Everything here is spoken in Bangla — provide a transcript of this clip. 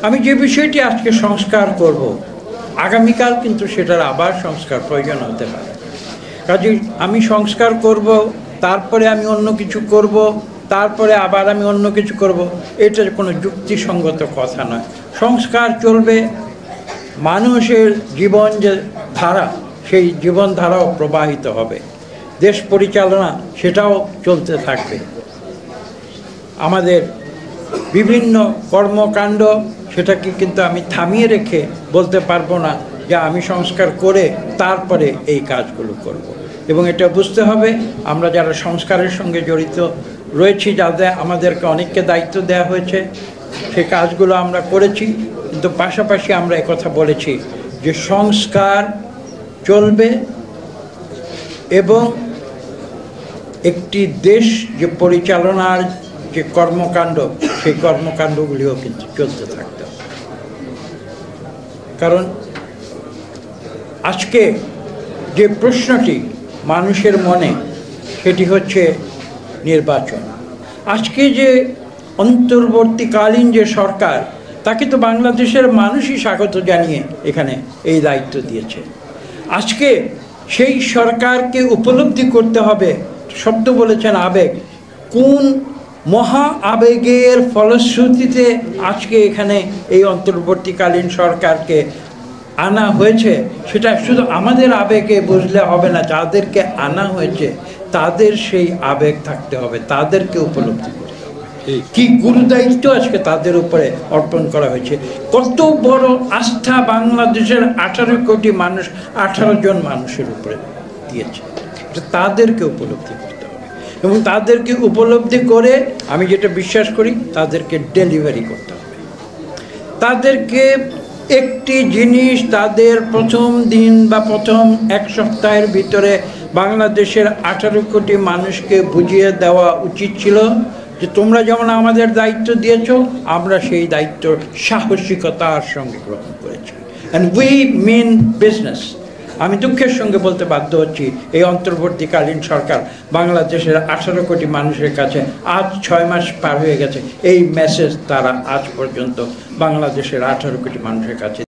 আমি যে বিষয়টি আজকে সংস্কার করব, আগামীকাল কিন্তু সেটার আবার সংস্কার প্রয়োজন হতে পারে। কাজেই আমি সংস্কার করব, তারপরে আমি অন্য কিছু করব, তারপরে আবার আমি অন্য কিছু করব, এটা কোনো যুক্তিসঙ্গত কথা নয়। সংস্কার চলবে, মানুষের জীবন যে ধারা, সেই জীবনধারাও প্রবাহিত হবে, দেশ পরিচালনা সেটাও চলতে থাকবে। আমাদের বিভিন্ন কর্মকাণ্ড সেটাকে কিন্তু আমি থামিয়ে রেখে বলতে পারবো না যে আমি সংস্কার করে তারপরে এই কাজগুলো করব। এবং এটা বুঝতে হবে, আমরা যারা সংস্কারের সঙ্গে জড়িত রয়েছি, যাদের আমাদেরকে অনেককে দায়িত্ব দেওয়া হয়েছে, সেই কাজগুলো আমরা করেছি, কিন্তু পাশাপাশি আমরা একথা বলেছি যে সংস্কার চলবে এবং একটি দেশ যে পরিচালনার যে কর্মকাণ্ড, সেই কর্মকাণ্ডগুলিও কিন্তু চলতে থাকতে হবে। কারণ আজকে যে প্রশ্নটি মানুষের মনে, সেটি হচ্ছে নির্বাচন। আজকে যে অন্তর্বর্তীকালীন যে সরকার, তাকে তো বাংলাদেশের মানুষই স্বাগত জানিয়ে এখানে এই দায়িত্ব দিয়েছে। আজকে সেই সরকারকে উপলব্ধি করতে হবে, শব্দ বলেছেন আবেগ, কোন মহা আবেগের ফলশ্রুতিতে আজকে এখানে এই অন্তর্বর্তীকালীন সরকারকে আনা হয়েছে, সেটা শুধু আমাদের আবেগে বুঝলে হবে না। যাদেরকে আনা হয়েছে তাদের সেই আবেগ থাকতে হবে, তাদেরকে উপলব্ধি করতে হবে কি গুরুদায়িত্ব আজকে তাদের উপরে অর্পণ করা হয়েছে। কত বড় আস্থা বাংলাদেশের 18 কোটি মানুষ, 18 জন মানুষের উপরে দিয়েছে, তাদেরকে উপলব্ধি করতে হবে। এবং তাদেরকে উপলব্ধি করে আমি যেটা বিশ্বাস করি, তাদেরকে ডেলিভারি করতে হবে। তাদেরকে একটি জিনিস তাদের প্রথম দিন বা প্রথম এক সপ্তাহের ভিতরে বাংলাদেশের 18 কোটি মানুষকে বুঝিয়ে দেওয়া উচিত ছিল যে তোমরা যেমন আমাদের দায়িত্ব দিয়েছ, আমরা সেই দায়িত্ব সাহসিকতার সঙ্গে গ্রহণ করেছি। And we mean business. আমি দুঃখের সঙ্গে বলতে বাধ্য হচ্ছি, এই অন্তর্বর্তীকালীন সরকার বাংলাদেশের 18 কোটি মানুষের কাছে আজ 6 মাস পার হয়ে গেছে, এই মেসেজ তারা আজ পর্যন্ত বাংলাদেশের 18 কোটি মানুষের কাছে